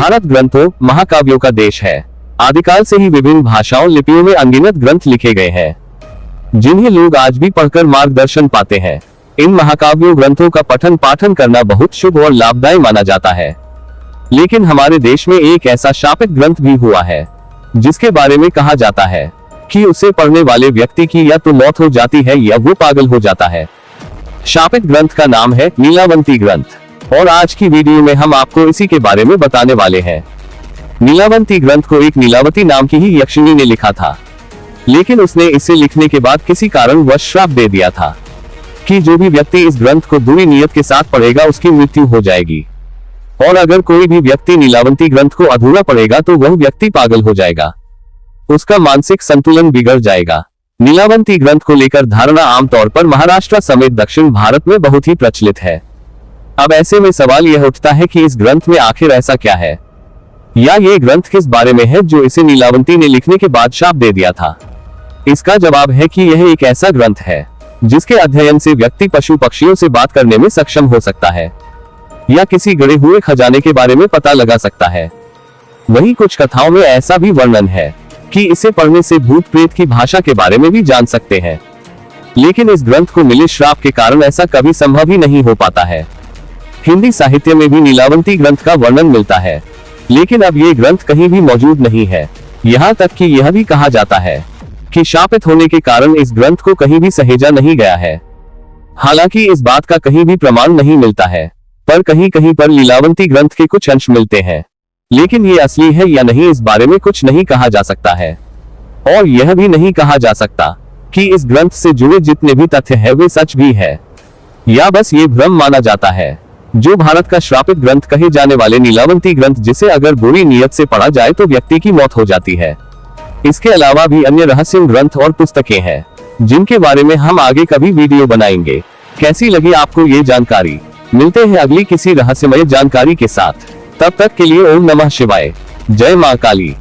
भारत ग्रंथों महाकाव्यों का देश है। आदिकाल से ही विभिन्न भाषाओं लिपियों में अनगिनत ग्रंथ लिखे गए हैं, जिन्हें लोग आज भी पढ़कर मार्गदर्शन पाते हैं। इन महाकाव्यों ग्रंथों का पठन पाठन करना बहुत शुभ और लाभदायी माना जाता है। लेकिन हमारे देश में एक ऐसा शापित ग्रंथ भी हुआ है, जिसके बारे में कहा जाता है कि उसे पढ़ने वाले व्यक्ति की या तो मौत हो जाती है या वो पागल हो जाता है। शापित ग्रंथ का नाम है नीलावंती ग्रंथ, और आज की वीडियो में हम आपको इसी के बारे में बताने वाले हैं। नीलावंती ग्रंथ को एक नीलावती नाम की ही यक्षिणी ने लिखा था, लेकिन उसने इसे लिखने के बाद किसी कारणवश श्राप दे दिया था कि जो भी व्यक्ति इस ग्रंथ को बुरी नीयत के साथ पढ़ेगा उसकी मृत्यु हो जाएगी, और अगर कोई भी व्यक्ति नीलावंती ग्रंथ को अधूरा पढ़ेगा तो वह व्यक्ति पागल हो जाएगा, उसका मानसिक संतुलन बिगड़ जाएगा। नीलावंती ग्रंथ को लेकर धारणा आमतौर पर महाराष्ट्र समेत दक्षिण भारत में बहुत ही प्रचलित है। अब ऐसे में सवाल यह उठता है कि इस ग्रंथ में आखिर ऐसा क्या है, या ये ग्रंथ किस बारे में है जो इसे नीलावंती ने लिखने के बाद शाप दे दिया था। इसका जवाब है कि यह एक ऐसा ग्रंथ है जिसके अध्ययन से व्यक्ति पशु पक्षियों से बात करने में सक्षम हो सकता है, या किसी गड़े हुए खजाने के बारे में पता लगा सकता है। वहीं कुछ कथाओं में ऐसा भी वर्णन है कि इसे पढ़ने से भूत प्रेत की भाषा के बारे में भी जान सकते हैं, लेकिन इस ग्रंथ को मिले श्राप के कारण ऐसा कभी संभव ही नहीं हो पाता है। हिंदी साहित्य में भी नीलावंती ग्रंथ का वर्णन मिलता है, लेकिन अब ये ग्रंथ कहीं भी मौजूद नहीं है। यहाँ तक कि यह भी कहा जाता है कि शापित होने के कारण इस ग्रंथ को कहीं भी सहेजा नहीं गया है। हालांकि इस बात का कहीं भी प्रमाण नहीं मिलता है, पर कहीं कहीं पर लीलावंती ग्रंथ के कुछ अंश मिलते हैं, लेकिन ये असली है या नहीं इस बारे में कुछ नहीं कहा जा सकता है। और यह भी नहीं कहा जा सकता कि इस ग्रंथ से जुड़े जितने भी तथ्य है वे सच भी है, या बस ये भ्रम माना जाता है। जो भारत का श्रापित ग्रंथ कहे जाने वाले नीलावंती ग्रंथ, जिसे अगर बुरी नीयत से पढ़ा जाए तो व्यक्ति की मौत हो जाती है। इसके अलावा भी अन्य रहस्यमय ग्रंथ और पुस्तकें हैं, जिनके बारे में हम आगे कभी वीडियो बनाएंगे। कैसी लगी आपको ये जानकारी? मिलते हैं अगली किसी रहस्यमय जानकारी के साथ। तब तक के लिए ओम नमः शिवाय। जय मां काली।